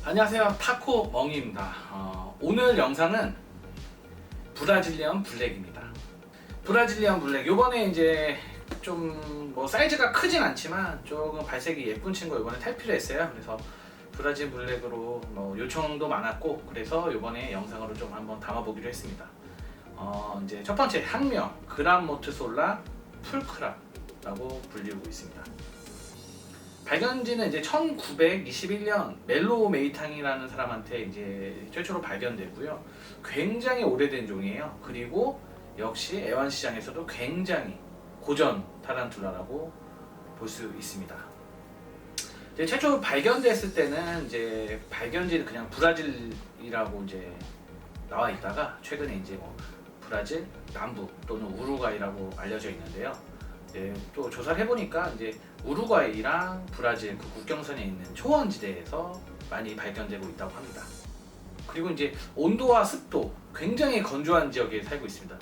안녕하세요, 타코 멍이입니다. 오늘 영상은 브라질리언 블랙입니다. 브라질리언 블랙, 요번에 이제 좀 뭐 사이즈가 크진 않지만 조금 발색이 예쁜 친구 이번에 탈피를 했어요. 그래서 브라질 블랙으로 뭐 요청도 많았고, 그래서 요번에 영상으로 좀 한번 담아보기로 했습니다. 이제 첫 번째 학명 그란모트솔라 풀크라라고 불리고 있습니다. 발견지는 이제 1921년 멜로 메이탕이라는 사람한테 이제 최초로 발견되고요. 굉장히 오래된 종이에요. 그리고 역시 애완시장에서도 굉장히 고전 타란툴라라고 볼 수 있습니다. 이제 최초 발견됐을 때는 이제 발견지는 그냥 브라질이라고 이제 나와 있다가 최근에 이제 뭐 브라질 남부 또는 우루과이라고 알려져 있는데요. 또 조사를 해보니까 이제 우루과이랑 브라질 그 국경선에 있는 초원지대에서 많이 발견되고 있다고 합니다. 그리고 이제 온도와 습도 굉장히 건조한 지역에 살고 있습니다.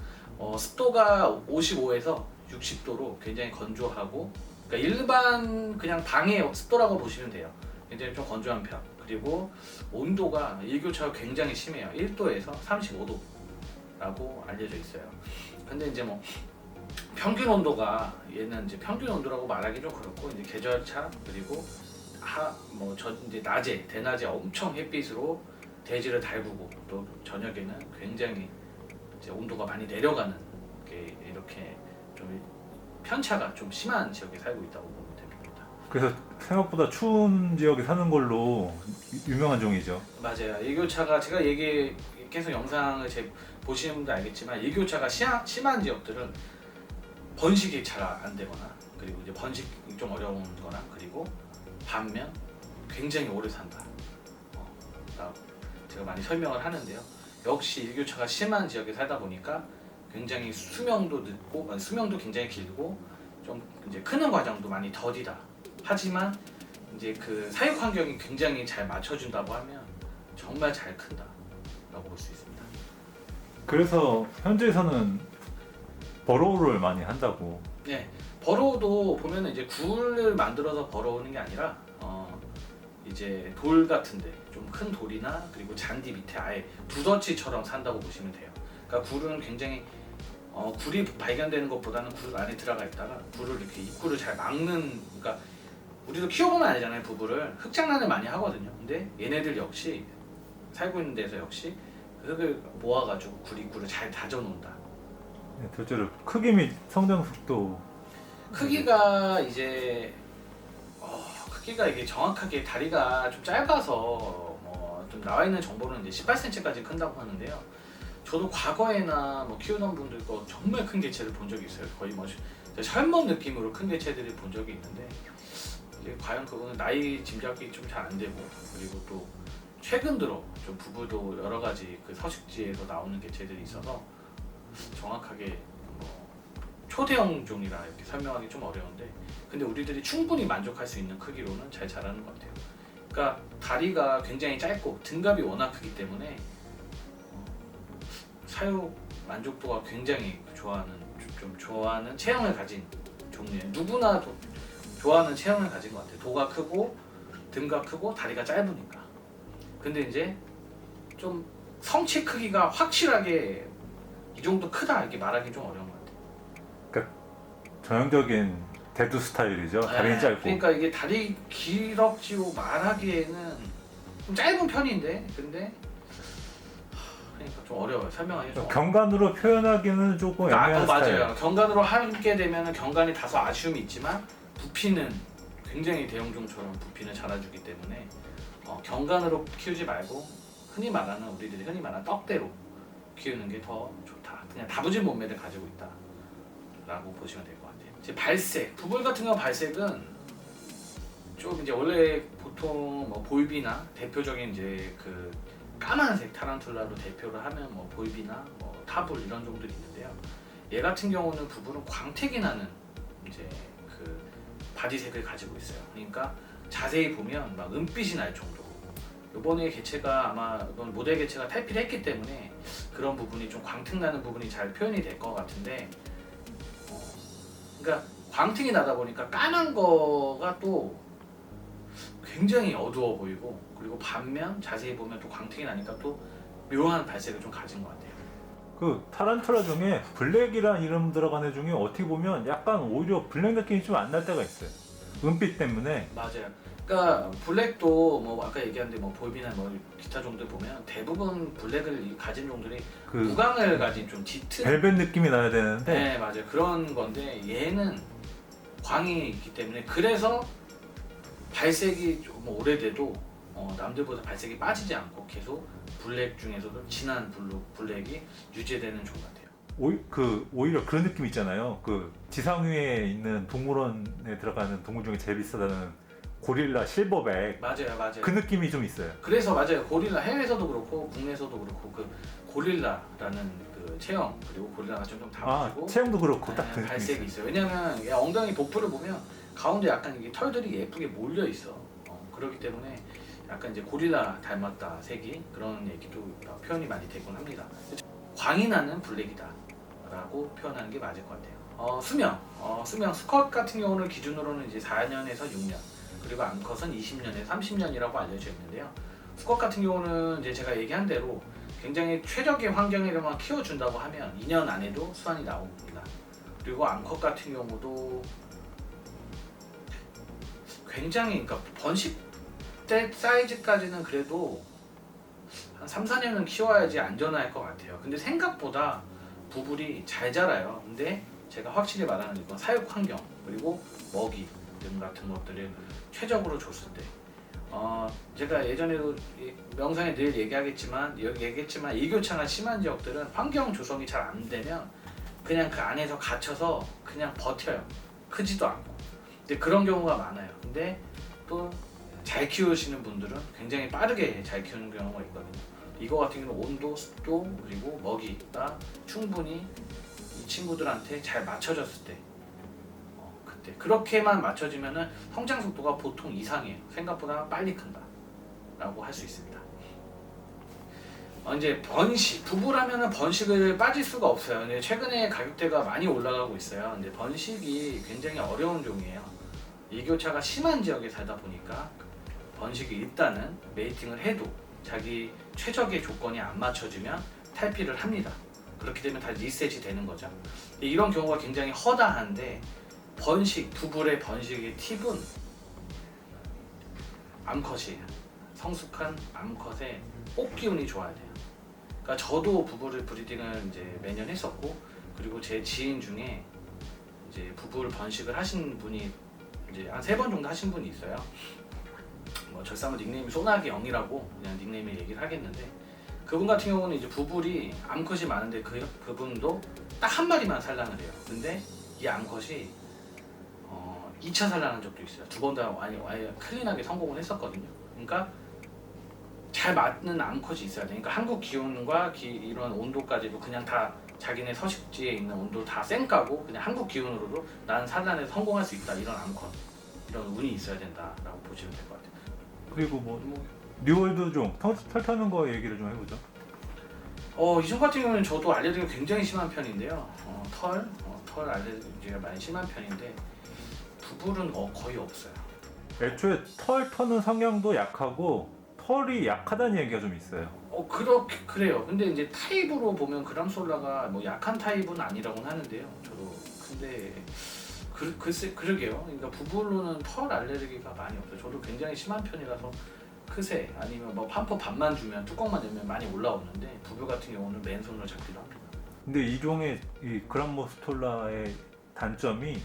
습도가 55에서 60도로 굉장히 건조하고, 그러니까 일반 그냥 방의 습도라고 보시면 돼요. 굉장히 좀 건조한 편. 그리고 온도가 일교차가 굉장히 심해요. 1도에서 35도라고 알려져 있어요. 근데 이제 뭐 평균 온도가, 얘는 이제 평균 온도라고 말하기 좀 그렇고, 이제 계절차 그리고 이제 낮에 대낮에 엄청 햇빛으로 대지를 달구고, 또 저녁에는 굉장히 이제 온도가 많이 내려가는 게 이렇게 좀 편차가 좀 심한 지역에 살고 있다고 보면 됩니다. 그래서 생각보다 추운 지역에 사는 걸로 유명한 종이죠. 맞아요. 일교차가 제가 계속 영상을 보시는 분들 알겠지만, 일교차가 심한 지역들은 번식이 잘 안 되거나, 그리고 이제 번식이 좀 어려운 거나, 그리고 반면 굉장히 오래 산다 라고 제가 많이 설명을 하는데요. 역시 일교차가 심한 지역에 살다 보니까 굉장히 수명도 늦고, 수명도 굉장히 길고, 좀 이제 크는 과정도 많이 더디다. 하지만 이제 그 사육 환경이 굉장히 잘 맞춰준다고 하면 정말 잘 큰다 라고 볼 수 있습니다. 그래서 현지에서는 버로우를 많이 한다고. 네, 버로우도 보면은 이제 굴을 만들어서 버러우는 게 아니라 이제 돌 같은데 좀 큰 돌이나 그리고 잔디 밑에 아예 두더지처럼 산다고 보시면 돼요. 그러니까 굴은 굉장히 굴이 발견되는 것보다는 굴 안에 들어가 있다가 굴을 이렇게 입구를 잘 막는, 그러니까 우리도 키워보면 알잖아요. 부부를 흙장난을 많이 하거든요. 근데 얘네들 역시 살고 있는 데서 역시 그 흙을 모아가지고 굴 입구를 잘 다져놓는다. 네, 둘째로 크기 및 성장 속도. 크기가 이제 크기가 이게 정확하게 다리가 좀 짧아서 좀 나와 있는 정보는 이제 18cm까지 큰다고 하는데요. 저도 과거에나 뭐 키우던 분들 거 정말 큰 개체를 본 적이 있어요. 거의 뭐 설먹 느낌으로 큰 개체들을 본 적이 있는데, 이제 과연 그거는 나이 짐작이 좀 잘 안 되고, 그리고 또 최근 들어 좀 부부도 여러 가지 그 서식지에서 나오는 개체들이 있어서 정확하게 뭐 초대형 종이라 이렇게 설명하기 좀 어려운데, 근데 우리들이 충분히 만족할 수 있는 크기로는 잘 자라는 것 같아요. 그러니까 다리가 굉장히 짧고 등갑이 워낙 크기 때문에 사육 만족도가 굉장히 좋아하는 체형을 가진 종류예요. 누구나 좋아하는 체형을 가진 것 같아요. 도가 크고 등갑 크고 다리가 짧으니까. 근데 이제 좀 성체 크기가 확실하게 이 정도 크다 이렇게 말하기 좀 어려운 것 같아요. 그러니까 전형적인 대두 스타일이죠. 다리는 짧고. 그러니까 이게 다리 길었지고 말하기에는 좀 짧은 편인데, 근데 그러니까 좀 어려워요. 설명하기 좀. 경관으로 표현하기는 조금 애매한 스타일. 맞아요. 경관으로 하게 되면 경관이 다소 아쉬움이 있지만 부피는 굉장히 대형종처럼 부피는 자라주기 때문에 경관으로 키우지 말고 우리들이 흔히 말하는 떡대로 키우는 게 더 좋다. 그냥 다부진 몸매를 가지고 있다라고 보시면 될 것 같아요. 이제 발색, 부분 같은 경우 발색은 좀 이제 원래 보통 뭐 볼비나 대표적인 이제 그 까만색 타란툴라로 대표를 하면 뭐 볼비나 뭐 타불 이런 종들이 있는데요. 얘 같은 경우는 부분은 광택이 나는 이제 그 바디색을 가지고 있어요. 그러니까 자세히 보면 막 은빛이 날 정도로. 이번에 개체가 아마 이번 모델 개체가 탈피를 했기 때문에 그런 부분이 좀 광택 나는 부분이 잘 표현이 될 것 같은데, 그러니까 광택이 나다 보니까 까만 거가 또 굉장히 어두워 보이고, 그리고 반면 자세히 보면 또 광택이 나니까 또 묘한 발색을 좀 가진 것 같아요. 그 타란툴라 중에 블랙이란 이름 들어간 애 중에 어떻게 보면 약간 오히려 블랙 느낌이 좀 안 날 때가 있어요. 은빛 때문에. 맞아요. 그러니까 블랙도 뭐 아까 얘기한데 뭐 볼비나 뭐 기타 종들 보면 대부분 블랙을 가진 종들이 그 무광을 가진 좀 짙은 벨벳 느낌이 나야 되는데 네 맞아요 그런 건데 얘는 광이 있기 때문에 그래서 발색이 좀 오래돼도 남들보다 발색이 빠지지 않고 계속 블랙 중에서도 진한 블랙이 유지되는 종 같아요. 오히려 그런 느낌 있잖아요. 그 지상 위에 있는 동물원에 들어가는 동물 중에 제일 비싸다는 고릴라 실버백. 맞아요. 그 느낌이 좀 있어요. 그래서 맞아요. 고릴라 해외에서도 그렇고 국내에서도 그렇고 그 고릴라라는 그 체형 그리고 고릴라가 좀 담아지고 체형도 그렇고 딱 그 느낌이 발색이 있어요. 있어요. 왜냐면 이 엉덩이 복부를 보면 가운데 약간 이게 털들이 예쁘게 몰려 있어. 그렇기 때문에 약간 이제 고릴라 닮았다 색이 그런 얘기도 표현이 많이 되곤 합니다. 광이 나는 블랙이다라고 표현하는 게 맞을 것 같아요. 수명 수컷 같은 경우는 기준으로는 이제 4년에서 6년 그리고 암컷은 20년에서 30년이라고 알려져 있는데요. 수컷 같은 경우는 이제 제가 얘기한 대로 굉장히 최적의 환경에만 키워준다고 하면 2년 안에도 수완이 나옵니다. 그리고 암컷 같은 경우도 굉장히 그러니까 번식 때 사이즈까지는 그래도 한 3, 4년은 키워야지 안전할 것 같아요. 근데 생각보다 부불이 잘 자라요. 근데 제가 확실히 말하는 건 사육 환경 그리고 먹이 등 같은 것들을 최적으로 줬을 때 제가 예전에도 명상에 늘 얘기했지만 일교차가 심한 지역들은 환경 조성이 잘 안 되면 그냥 그 안에서 갇혀서 그냥 버텨요. 크지도 않고. 근데 그런 경우가 많아요. 근데 또 잘 키우시는 분들은 굉장히 빠르게 잘 키우는 경우가 있거든요. 이거 같은 경우는 온도, 습도 그리고 먹이가 충분히 이 친구들한테 잘 맞춰졌을 때 그때 그렇게만 맞춰지면은 성장 속도가 보통 이상이에요. 생각보다 빨리 큰다 라고 할 수 있습니다. 이제 부부라면은 번식을 빠질 수가 없어요. 근데 최근에 가격대가 많이 올라가고 있어요. 근데 번식이 굉장히 어려운 종이에요. 일교차가 심한 지역에 살다 보니까 번식이 일단은 메이팅을 해도 자기 최적의 조건이 안 맞춰지면 탈피를 합니다. 그렇게 되면 다시 리셋이 되는 거죠. 이런 경우가 굉장히 허다한데 부불의 번식의 팁은 암컷이에요. 성숙한 암컷의 꽃 기운이 좋아야 돼요. 그러니까 저도 부불을 브리딩을 이제 매년 했었고 그리고 제 지인 중에 이제 부불 번식을 하신 분이 이제 한 3번 정도 하신 분이 있어요. 뭐 절상은 닉네임이 소나기 영이라고 그냥 닉네임을 얘기를 하겠는데 그분 같은 경우는 이제 부불이 암컷이 많은데 그분도 딱 한 마리만 산란을 해요. 근데 이 암컷이 2차 산란한 적도 있어요. 2번 다 아예 클린하게 성공을 했었거든요. 그러니까 잘 맞는 암컷이 있어야 돼. 그러니까 한국 기온과 이런 온도까지도 그냥 다 자기네 서식지에 있는 온도 다 쌩까고 그냥 한국 기온으로도 난 산란에 성공할 수 있다. 이런 암컷, 이런 운이 있어야 된다라고 보시면 될 것 같아요. 그리고 뉴월드 종 털 타는 거 얘기를 좀 해보죠. 이 종 같은 경우는 저도 알레르기가 굉장히 심한 편인데요. 털 알레르기가 많이 심한 편인데 부불은 거의 없어요. 애초에 털 터는 성향도 약하고 털이 약하다는 얘기가 좀 있어요. 그래요. 근데 이제 타입으로 보면 그람솔라가 뭐 약한 타입은 아니라고는 하는데요. 저도 근데 글쎄 그러게요. 그러니까 부불로는 털 알레르기가 많이 없어요. 저도 굉장히 심한 편이라서 크세 아니면 뭐 팜퍼 반만 주면 뚜껑만 열면 많이 올라오는데 부불 같은 경우는 맨손으로 잡기도 합니다. 근데 이 종의 이 그란모스톨라의 단점이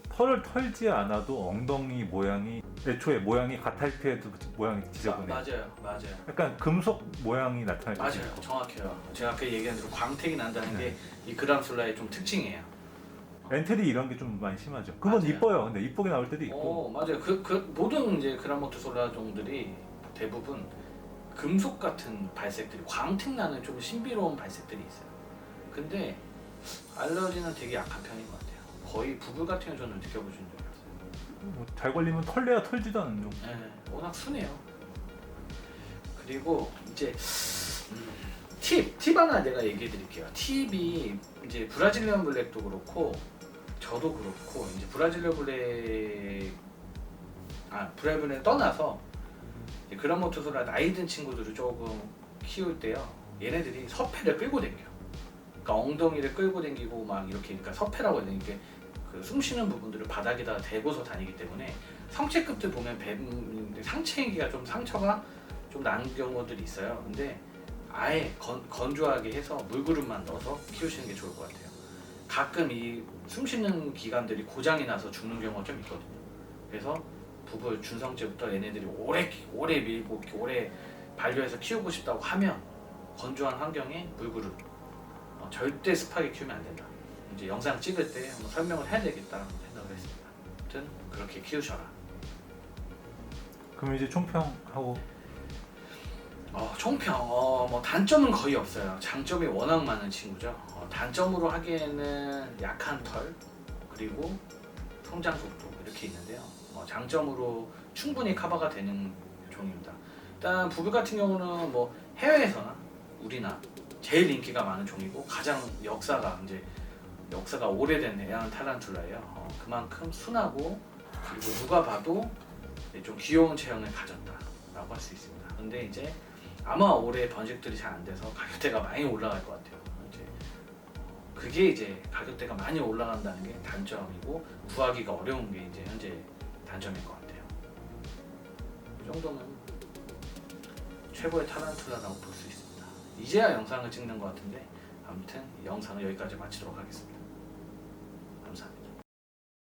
털을 털지 않아도 엉덩이 모양이 애초에 모양이 가탈피에도 모양이 지저분해요. 맞아요. 약간 금속 모양이 나타날 때 맞아요. 정확해요. 제가 아까 얘기한 대로 광택이 난다는 게 이 그람솔라의 좀 특징이에요. 엔트리 이런 게 좀 많이 심하죠. 그건 맞아요. 이뻐요. 근데 이쁘게 나올 때도 있고. 맞아요. 모든 이제 그라모토솔라 종들이 대부분 금속 같은 발색들이 광택 나는 좀 신비로운 발색들이 있어요. 근데 알러지는 되게 약한 편인 것 같아요. 거의 부불 같은 경우 저는 느껴보신 적이 없어요. 잘 걸리면 털려야 털지도 않는 종. 네, 워낙 순해요. 그리고 이제 팁 하나 내가 얘기해 드릴게요. 팁이 이제 브라질리언 블랙도 그렇고 저도 그렇고 이제 브라이브를 떠나서 그란모토소라 나이 든 친구들을 조금 키울 때요, 얘네들이 서패를 끌고 다녀요. 그러니까 엉덩이를 끌고 다니고 막 이렇게, 그러니까 서패라고 해야 되나, 이게 그 숨 쉬는 부분들을 바닥에다 대고서 다니기 때문에 성체급들 보면 상체기가 좀 상처가 좀 난 경우들이 있어요. 근데 아예 건조하게 해서 물그릇만 넣어서 키우시는 게 좋을 것 같아요. 가끔 이 숨 쉬는 기관들이 고장이 나서 죽는 경우가 좀 있거든요. 그래서 부부 준성제부터 얘네들이 오래 밀고 오래 반려해서 키우고 싶다고 하면 건조한 환경에 물그릇, 절대 습하게 키우면 안 된다. 이제 영상 찍을 때 한번 설명을 해야 되겠다 생각을 했습니다. 아무튼 그렇게 키우셔라. 그럼 이제 총평하고 총평, 뭐 단점은 거의 없어요. 장점이 워낙 많은 친구죠. 단점으로 하기에는 약한 털, 그리고 성장 속도 이렇게 있는데요. 장점으로 충분히 커버가 되는 종입니다. 일단 부부 같은 경우는 뭐 해외에서나 우리나 제일 인기가 많은 종이고 가장 역사가 오래된 애완 타란툴라예요. 그만큼 순하고, 그리고 누가 봐도 좀 귀여운 체형을 가졌다라고 할 수 있습니다. 근데 이제 아마 올해 번식들이 잘 안 돼서 가격대가 많이 올라갈 것 같아요. 그게 이제 가격대가 많이 올라간다는 게 단점이고, 구하기가 어려운 게 이제 현재 단점일 것 같아요. 이 정도면 최고의 타란툴라라고 볼 수 있습니다. 이제야 영상을 찍는 것 같은데, 아무튼 영상을 여기까지 마치도록 하겠습니다.